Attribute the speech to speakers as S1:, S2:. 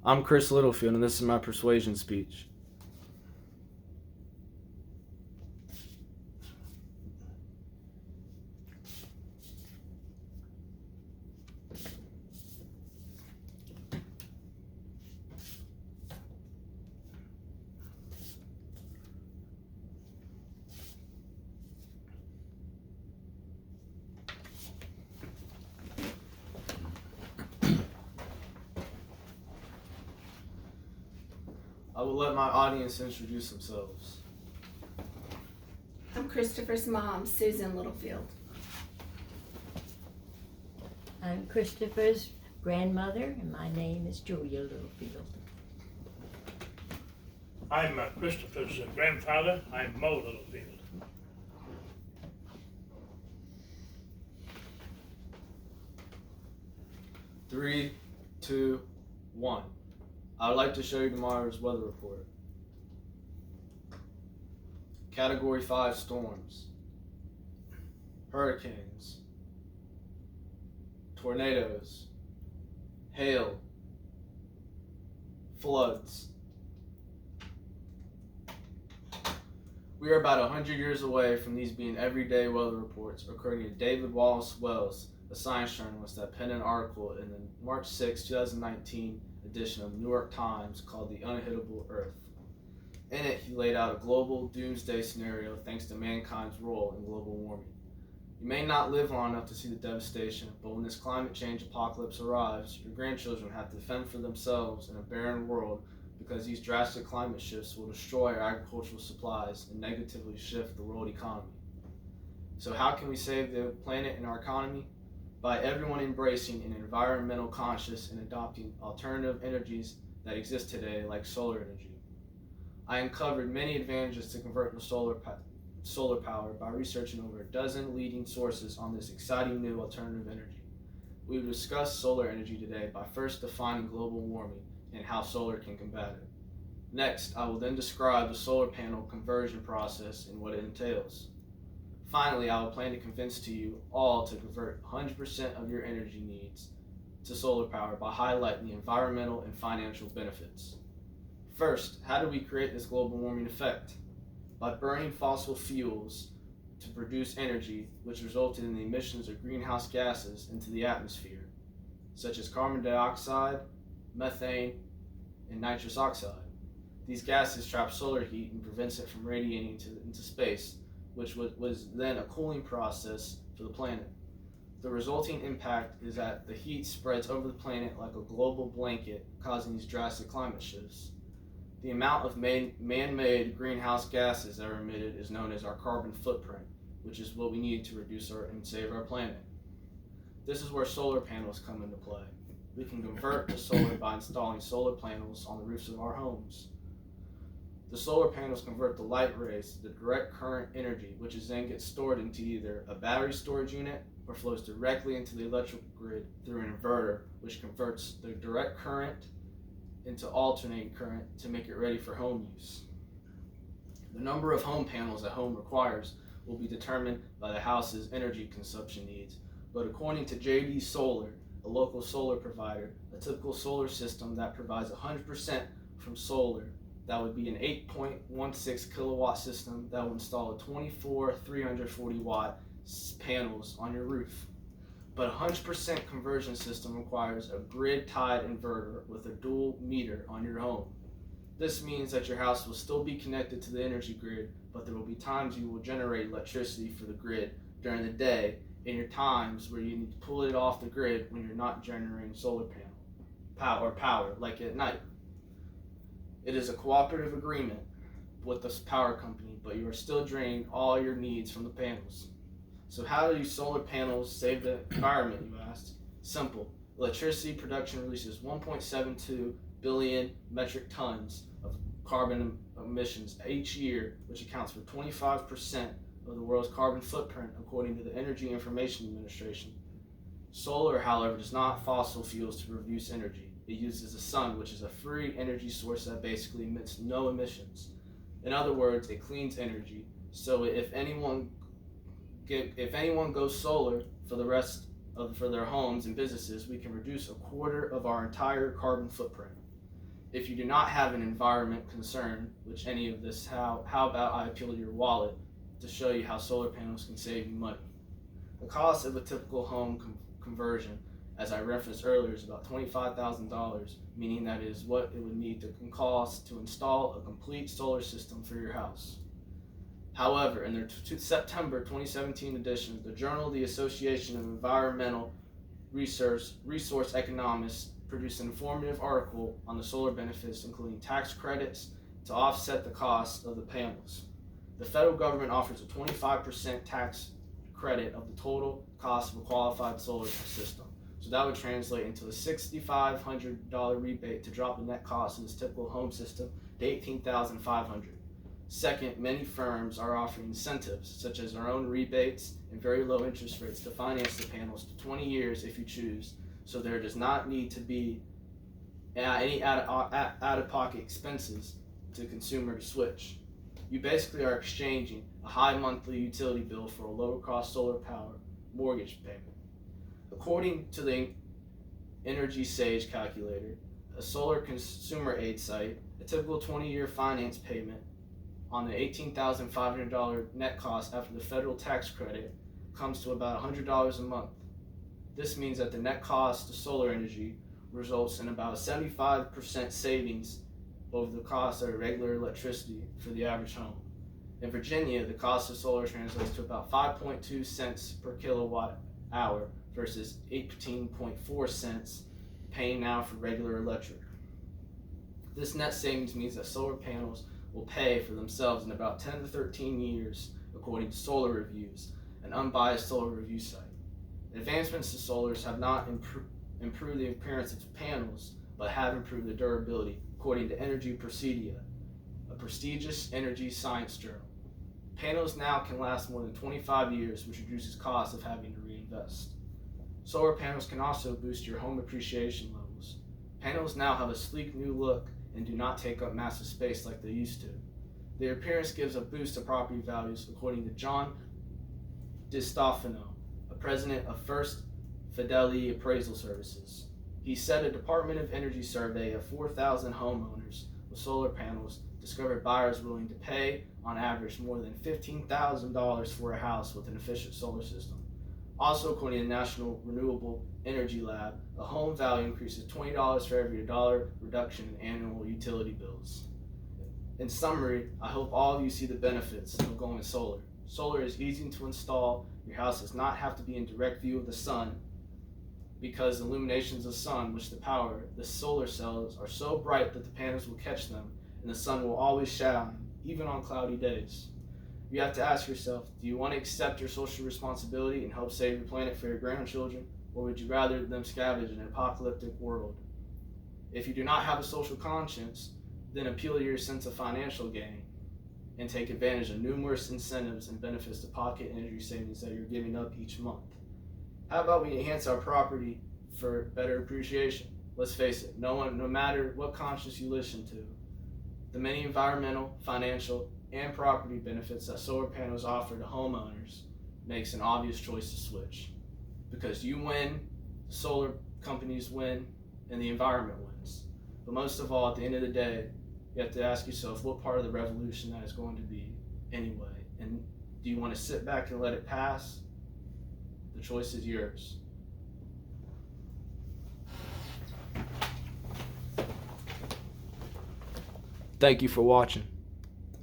S1: I'm Chris Littlefield, and this is my persuasion speech. I will let my audience introduce themselves.
S2: I'm Christopher's mom, Susan Littlefield.
S3: I'm Christopher's grandmother, and my name is Julia Littlefield.
S4: I'm Christopher's grandfather. I'm Mo Littlefield.
S1: Three, two, one. I would like to show you tomorrow's weather report. Category 5 storms, hurricanes, tornadoes, hail, floods. We are about 100 years away from these being everyday weather reports, according to David Wallace Wells, a science journalist that penned an article in the March 6, 2019 edition of the New York Times called The Unhittable Earth. In it, he laid out a global doomsday scenario thanks to mankind's role in global warming. You may not live long enough to see the devastation, but when this climate change apocalypse arrives, your grandchildren have to fend for themselves in a barren world because these drastic climate shifts will destroy our agricultural supplies and negatively shift the world economy. So how can we save the planet and our economy? By everyone embracing an environmental conscious and adopting alternative energies that exist today, like solar energy. I uncovered many advantages to convert to solar power by researching over a dozen leading sources on this exciting new alternative energy. We will discuss solar energy today by first defining global warming and how solar can combat it. Next, I will then describe the solar panel conversion process and what it entails. Finally, I will plan to convince to you all to convert 100% of your energy needs to solar power by highlighting the environmental and financial benefits. First, how do we create this global warming effect? By burning fossil fuels to produce energy, which resulted in the emissions of greenhouse gases into the atmosphere, such as carbon dioxide, methane, and nitrous oxide. These gases trap solar heat and prevents it from radiating into space, which was then a cooling process for the planet. The resulting impact is that the heat spreads over the planet like a global blanket, causing these drastic climate shifts. The amount of man-made greenhouse gases that are emitted is known as our carbon footprint, which is what we need to reduce and save our planet. This is where solar panels come into play. We can convert to solar by installing solar panels on the roofs of our homes. The solar panels convert the light rays to the direct current energy, which is then gets stored into either a battery storage unit or flows directly into the electrical grid through an inverter, which converts the direct current into alternating current to make it ready for home use. The number of home panels a home requires will be determined by the house's energy consumption needs, but according to JD Solar, a local solar provider, a typical solar system that provides 100% from solar, that would be an 8.16 kilowatt system that will install a 24 340 watt panels on your roof. But a 100% conversion system requires a grid-tied inverter with a dual meter on your home. This means that your house will still be connected to the energy grid, but there will be times you will generate electricity for the grid during the day, and your times where you need to pull it off the grid when you're not generating solar panel power, like at night. It is a cooperative agreement with this power company, but you are still draining all your needs from the panels. So how do solar panels save the environment, you asked? Simple. Electricity production releases 1.72 billion metric tons of carbon emissions each year, which accounts for 25% of the world's carbon footprint, according to the Energy Information Administration. Solar, however, does not fossil fuels to produce energy. It uses the sun, which is a free energy source that basically emits no emissions. In other words, it cleans energy. So if anyone goes solar for the rest for their homes and businesses, we can reduce a quarter of our entire carbon footprint. If you do not have an environment concern, which any of this, how about I appeal to your wallet to show you how solar panels can save you money. The cost of a typical home conversion, as I referenced earlier, is about $25,000, meaning that is what it would need to cost to install a complete solar system for your house. However, in their September 2017 edition, the Journal of the Association of Environmental Resource Economists produced an informative article on the solar benefits, including tax credits to offset the cost of the panels. The federal government offers a 25% tax credit of the total cost of a qualified solar system. So that would translate into a $6,500 rebate to drop the net cost of this typical home system to $18,500. Second, many firms are offering incentives, such as their own rebates and very low interest rates to finance the panels to 20 years if you choose, so there does not need to be any out-of-pocket expenses to the consumer to switch. You basically are exchanging a high monthly utility bill for a lower-cost solar power mortgage payment. According to the Energy Sage calculator, a solar consumer aid site, a typical 20-year finance payment on the $18,500 net cost after the federal tax credit comes to about $100 a month. This means that the net cost of solar energy results in about a 75% savings over the cost of regular electricity for the average home. In Virginia, the cost of solar translates to about 5.2 cents per kilowatt hour versus 18.4 cents paying now for regular electric. This net savings means that solar panels will pay for themselves in about 10 to 13 years, according to Solar Reviews, an unbiased solar review site. Advancements to solars have not improved the appearance of the panels, but have improved the durability, according to Energy Procedia, a prestigious energy science journal. Panels now can last more than 25 years, which reduces costs of having to reinvest. Solar panels can also boost your home appreciation levels. Panels now have a sleek new look and do not take up massive space like they used to. Their appearance gives a boost to property values, according to John DiStefano, a president of First Fidelity Appraisal Services. He said a Department of Energy survey of 4,000 homeowners with solar panels discovered buyers willing to pay, on average, more than $15,000 for a house with an efficient solar system. Also, according to the National Renewable Energy Lab, a home value increases $20 for every $1 reduction in annual utility bills. In summary, I hope all of you see the benefits of going solar. Solar is easy to install. Your house does not have to be in direct view of the sun, because the illuminations of the sun, which power the solar cells, are so bright that the panels will catch them, and the sun will always shine, even on cloudy days. You have to ask yourself, do you want to accept your social responsibility and help save the planet for your grandchildren, or would you rather them scavenge in an apocalyptic world? If you do not have a social conscience, then appeal to your sense of financial gain and take advantage of numerous incentives and benefits to pocket energy savings that you're giving up each month. How about we enhance our property for better appreciation? Let's face it, no matter what conscience you listen to, the many environmental, financial, and property benefits that solar panels offer to homeowners makes an obvious choice to switch. Because you win, the solar companies win, and the environment wins. But most of all, at the end of the day, you have to ask yourself what part of the revolution that is going to be anyway. And do you want to sit back and let it pass? The choice is yours. Thank you for watching.